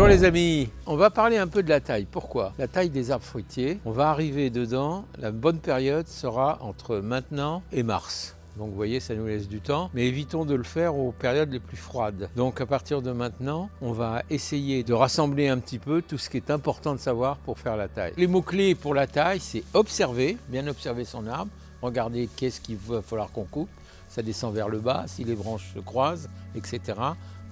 Bonjour les amis, on va parler un peu de la taille. Pourquoi? La taille des arbres fruitiers, on va arriver dedans, la bonne période sera entre maintenant et mars. Donc vous voyez, ça nous laisse du temps, mais évitons de le faire aux périodes les plus froides. Donc à partir de maintenant, on va essayer de rassembler un petit peu tout ce qui est important de savoir pour faire la taille. Les mots-clés pour la taille, c'est observer, bien observer son arbre, regarder qu'est-ce qu'il va falloir qu'on coupe, ça descend vers le bas, si les branches se croisent, etc.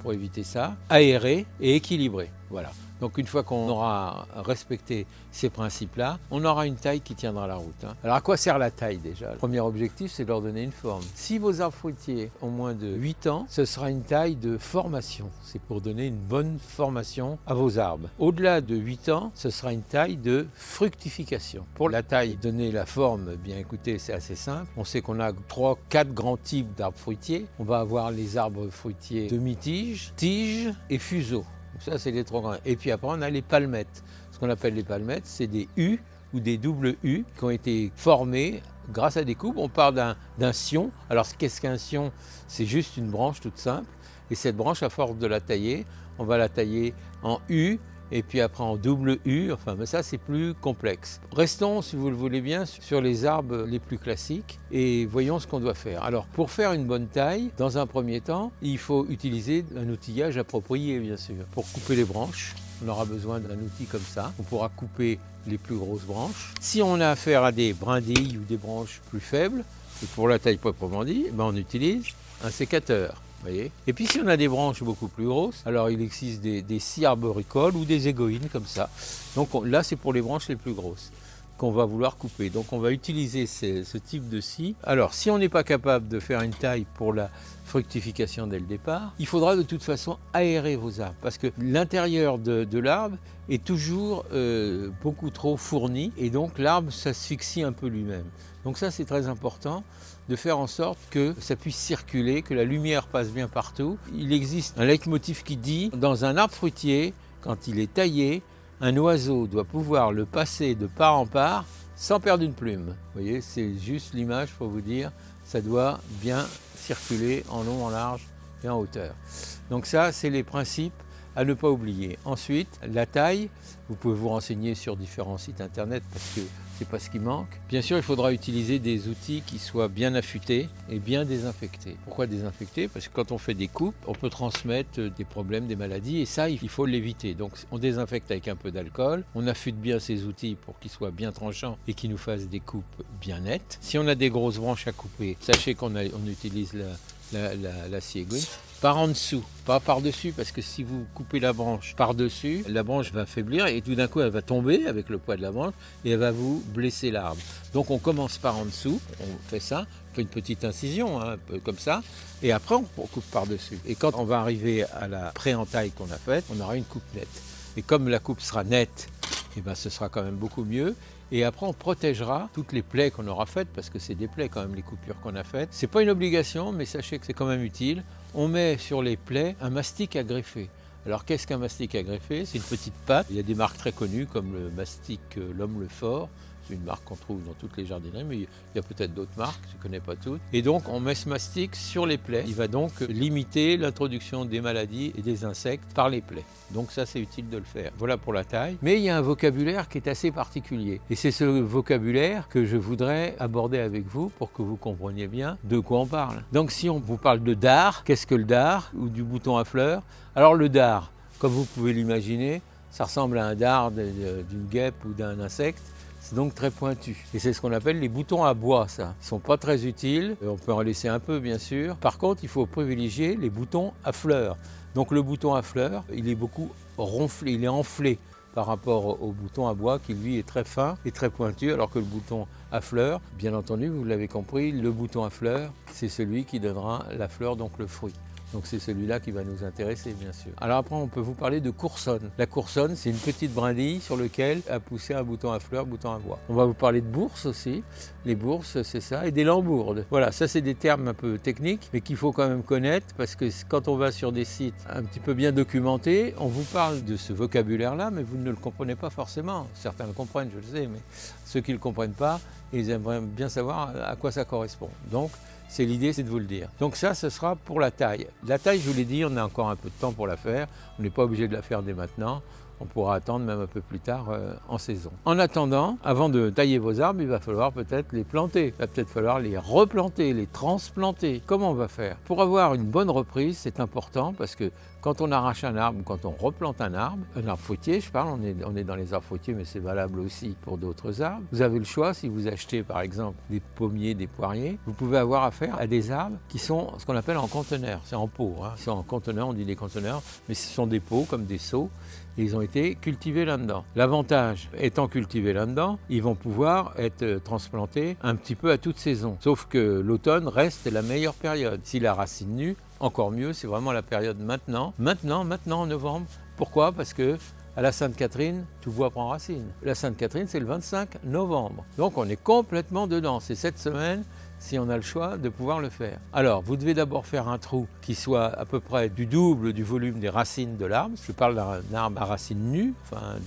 pour éviter ça, aérer et équilibrer. Voilà. Donc une fois qu'on aura respecté ces principes-là, on aura une taille qui tiendra la route. Alors à quoi sert la taille déjà? Le premier objectif, c'est de leur donner une forme. Si vos arbres fruitiers ont moins de 8 ans, ce sera une taille de formation. C'est pour donner une bonne formation à vos arbres. Au-delà de 8 ans, ce sera une taille de fructification. Pour la taille, donner la forme, bien écoutez, c'est assez simple. On sait qu'on a 3-4 grands types d'arbres fruitiers. On va avoir les arbres fruitiers demi-tige, tige et fuseaux. Ça, c'est les 3 grands. Et puis après, on a les palmettes. Ce qu'on appelle les palmettes, c'est des U ou des doubles U qui ont été formés grâce à des coupes. On parle d'un sion. Alors, qu'est-ce qu'un sion? C'est juste une branche toute simple. Et cette branche, à force de la tailler, on va la tailler en U et puis après en double U. Enfin, mais ça, c'est plus complexe. Restons, si vous le voulez bien, sur les arbres les plus classiques et voyons ce qu'on doit faire. Alors, pour faire une bonne taille, dans un premier temps, il faut utiliser un outillage approprié, bien sûr. Pour couper les branches, on aura besoin d'un outil comme ça. On pourra couper les plus grosses branches. Si on a affaire à des brindilles ou des branches plus faibles, et pour la taille proprement dit, on utilise un sécateur. Voyez. Et puis si on a des branches beaucoup plus grosses, alors il existe des scies arboricoles ou des égoïnes comme ça. Donc là c'est pour les branches les plus grosses qu'on va vouloir couper. Donc on va utiliser ce type de scie. Alors si on n'est pas capable de faire une taille pour la fructification dès le départ, il faudra de toute façon aérer vos arbres parce que l'intérieur de l'arbre est toujours beaucoup trop fourni et donc l'arbre s'asphyxie un peu lui-même. Donc ça c'est très important de faire en sorte que ça puisse circuler, que la lumière passe bien partout. Il existe un leitmotiv qui dit, dans un arbre fruitier, quand il est taillé, un oiseau doit pouvoir le passer de part en part sans perdre une plume. Vous voyez, c'est juste l'image pour vous dire, ça doit bien circuler en long, en large et en hauteur. Donc ça, c'est les principes à ne pas oublier. Ensuite, la taille, vous pouvez vous renseigner sur différents sites internet parce que c'est pas ce qui manque. Bien sûr, il faudra utiliser des outils qui soient bien affûtés et bien désinfectés. Pourquoi désinfecter? Parce que quand on fait des coupes, on peut transmettre des problèmes, des maladies et ça, il faut l'éviter. Donc on désinfecte avec un peu d'alcool, on affûte bien ces outils pour qu'ils soient bien tranchants et qu'ils nous fassent des coupes bien nettes. Si on a des grosses branches à couper, sachez qu'on utilise la scie aiguille. Par en dessous, pas par-dessus, parce que si vous coupez la branche par-dessus, la branche va faiblir et tout d'un coup elle va tomber avec le poids de la branche et elle va vous blesser l'arbre. Donc on commence par en dessous, on fait ça, on fait une petite incision, un peu comme ça, et après on coupe par-dessus. Et quand on va arriver à la pré-entaille qu'on a faite, on aura une coupe nette. Et comme la coupe sera nette, ce sera quand même beaucoup mieux. Et après, on protégera toutes les plaies qu'on aura faites, parce que c'est des plaies quand même, les coupures qu'on a faites. C'est pas une obligation, mais sachez que c'est quand même utile. On met sur les plaies un mastic à greffer. Alors qu'est-ce qu'un mastic à greffer? C'est une petite pâte. Il y a des marques très connues comme le mastic L'Homme le Fort. C'est une marque qu'on trouve dans toutes les jardineries, mais il y a peut-être d'autres marques, je ne connais pas toutes. Et donc on met ce mastic sur les plaies. Il va donc limiter l'introduction des maladies et des insectes par les plaies. Donc ça c'est utile de le faire. Voilà pour la taille. Mais il y a un vocabulaire qui est assez particulier. Et c'est ce vocabulaire que je voudrais aborder avec vous pour que vous compreniez bien de quoi on parle. Donc si on vous parle de dard, qu'est-ce que le dard? Ou du bouton à fleurs? Alors le dard, comme vous pouvez l'imaginer, ça ressemble à un dard d'une guêpe ou d'un insecte. C'est donc très pointu. Et c'est ce qu'on appelle les boutons à bois, ça. Ils ne sont pas très utiles. On peut en laisser un peu, bien sûr. Par contre, il faut privilégier les boutons à fleurs. Donc le bouton à fleurs, il est beaucoup ronflé, il est enflé par rapport au bouton à bois qui, lui, est très fin et très pointu, alors que le bouton à fleurs, bien entendu, vous l'avez compris, le bouton à fleurs, c'est celui qui donnera la fleur, donc le fruit. Donc c'est celui-là qui va nous intéresser, bien sûr. Alors après, on peut vous parler de coursonne. La coursonne, c'est une petite brindille sur laquelle a poussé un bouton à fleurs, bouton à bois. On va vous parler de bourses aussi. Les bourses, c'est ça, et des lambourdes. Voilà, ça c'est des termes un peu techniques, mais qu'il faut quand même connaître, parce que quand on va sur des sites un petit peu bien documentés, on vous parle de ce vocabulaire-là, mais vous ne le comprenez pas forcément. Certains le comprennent, je le sais, mais ceux qui ne le comprennent pas, et ils aimeraient bien savoir à quoi ça correspond. Donc c'est l'idée, c'est de vous le dire. Donc ça, ce sera pour la taille. La taille, je vous l'ai dit, on a encore un peu de temps pour la faire. On n'est pas obligé de la faire dès maintenant. On pourra attendre même un peu plus tard en saison. En attendant, avant de tailler vos arbres, il va falloir peut-être les planter. Il va peut-être falloir les replanter, les transplanter. Comment on va faire? Pour avoir une bonne reprise, c'est important parce que quand on arrache un arbre ou quand on replante un arbre fruitier, je parle, on est dans les arbres fruitiers, mais c'est valable aussi pour d'autres arbres. Vous avez le choix, si vous achetez par exemple des pommiers, des poiriers, vous pouvez avoir affaire à des arbres qui sont ce qu'on appelle en conteneur. C'est en pot, hein. Ils sont en conteneur, on dit des conteneurs, mais ce sont des pots comme des seaux. Et ils ont été cultivés là-dedans. L'avantage, étant cultivés là-dedans, ils vont pouvoir être transplantés un petit peu à toute saison. Sauf que l'automne reste la meilleure période. Si la racine nue, encore mieux, c'est vraiment la période maintenant. Maintenant en novembre. Pourquoi? Parce que à la Sainte-Catherine, tout bois prend racine. La Sainte-Catherine, c'est le 25 novembre. Donc on est complètement dedans. C'est cette semaine, si on a le choix, de pouvoir le faire. Alors, vous devez d'abord faire un trou qui soit à peu près du double du volume des racines de l'arbre. Je parle d'un arbre à racines nues,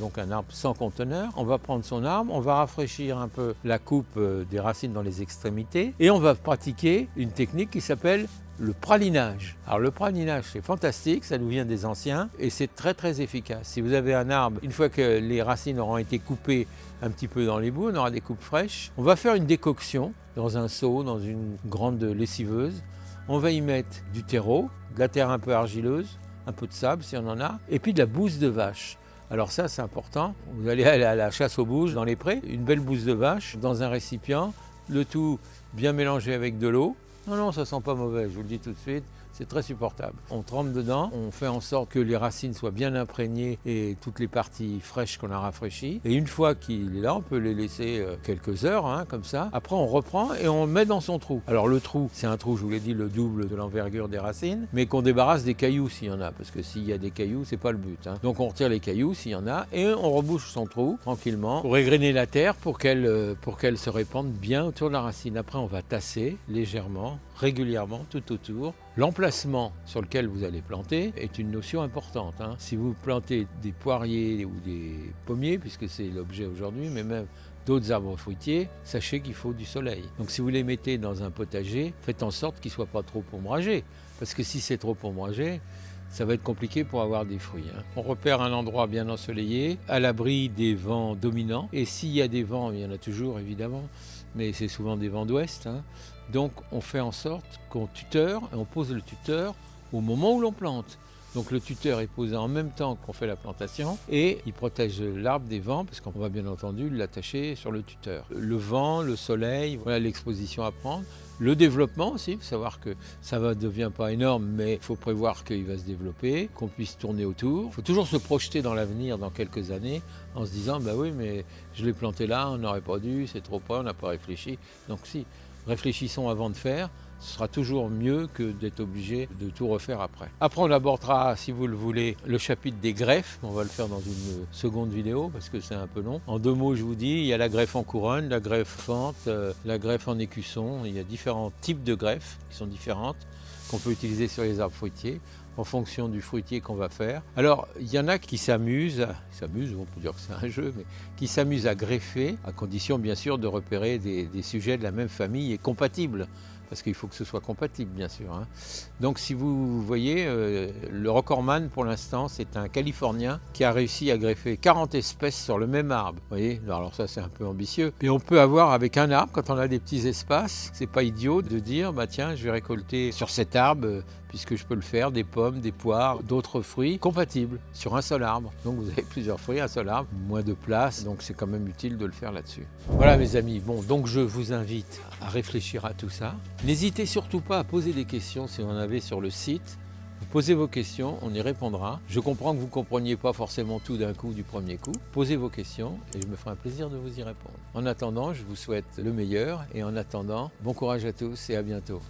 donc un arbre sans conteneur. On va prendre son arbre, on va rafraîchir un peu la coupe des racines dans les extrémités et on va pratiquer une technique qui s'appelle le pralinage. Alors le pralinage, c'est fantastique, ça nous vient des anciens et c'est très très efficace. Si vous avez un arbre, une fois que les racines auront été coupées un petit peu dans les bouts, on aura des coupes fraîches. On va faire une décoction dans un seau, dans une grande lessiveuse. On va y mettre du terreau, de la terre un peu argileuse, un peu de sable si on en a, et puis de la bouse de vache. Alors ça, c'est important. Vous allez aller à la chasse aux bouges dans les prés, une belle bouse de vache dans un récipient, le tout bien mélangé avec de l'eau. Non, ça sent pas mauvais, je vous le dis tout de suite, c'est très supportable. On trempe dedans, on fait en sorte que les racines soient bien imprégnées et toutes les parties fraîches qu'on a rafraîchies. Et une fois qu'il est là, on peut les laisser quelques heures, comme ça. Après, on reprend et on met dans son trou. Alors le trou, c'est un trou, je vous l'ai dit, le double de l'envergure des racines, mais qu'on débarrasse des cailloux s'il y en a, parce que s'il y a des cailloux, c'est pas le but. Donc on retire les cailloux s'il y en a et on rebouche son trou tranquillement pour égrener la terre pour qu'elle se répande bien autour de la racine. Après, on va tasser légèrement, régulièrement, tout autour. L'emplacement sur lequel vous allez planter est une notion importante. Si vous plantez des poiriers ou des pommiers, puisque c'est l'objet aujourd'hui, mais même d'autres arbres fruitiers, sachez qu'il faut du soleil. Donc si vous les mettez dans un potager, faites en sorte qu'il ne soit pas trop ombragé. Parce que si c'est trop ombragé, ça va être compliqué pour avoir des fruits. On repère un endroit bien ensoleillé, à l'abri des vents dominants. Et s'il y a des vents, il y en a toujours évidemment, mais c'est souvent des vents d'ouest. Donc on fait en sorte qu'on tuteur, et on pose le tuteur au moment où l'on plante. Donc le tuteur est posé en même temps qu'on fait la plantation et il protège l'arbre des vents parce qu'on va bien entendu l'attacher sur le tuteur. Le vent, le soleil, voilà l'exposition à prendre. Le développement aussi, il faut savoir que ça ne devient pas énorme, mais il faut prévoir qu'il va se développer, qu'on puisse tourner autour. Il faut toujours se projeter dans l'avenir, dans quelques années, en se disant, bah oui, mais je l'ai planté là, on n'aurait pas dû, c'est trop près, on n'a pas réfléchi. Donc si, réfléchissons avant de faire. Ce sera toujours mieux que d'être obligé de tout refaire après. Après, on abordera, si vous le voulez, le chapitre des greffes. On va le faire dans une seconde vidéo parce que c'est un peu long. En 2 mots, je vous dis, il y a la greffe en couronne, la greffe fente, la greffe en écusson. Il y a différents types de greffes qui sont différentes, qu'on peut utiliser sur les arbres fruitiers en fonction du fruitier qu'on va faire. Alors, il y en a qui s'amusent, on peut dire que c'est un jeu, mais qui s'amusent à greffer, à condition bien sûr de repérer des sujets de la même famille et compatibles. Parce qu'il faut que ce soit compatible, bien sûr. Donc, si vous voyez, le recordman, pour l'instant, c'est un Californien qui a réussi à greffer 40 espèces sur le même arbre. Vous voyez, alors ça, c'est un peu ambitieux. Et on peut avoir, avec un arbre, quand on a des petits espaces, c'est pas idiot de dire, bah tiens, je vais récolter sur cet arbre, puisque je peux le faire, des pommes, des poires, d'autres fruits compatibles sur un seul arbre. Donc, vous avez plusieurs fruits, un seul arbre, moins de place, donc c'est quand même utile de le faire là-dessus. Voilà, mes amis. Bon, donc je vous invite à réfléchir à tout ça. N'hésitez surtout pas à poser des questions si vous en avez sur le site. Vous posez vos questions, on y répondra. Je comprends que vous ne compreniez pas forcément tout d'un coup, du premier coup. Posez vos questions et je me ferai un plaisir de vous y répondre. En attendant, je vous souhaite le meilleur et en attendant, bon courage à tous et à bientôt.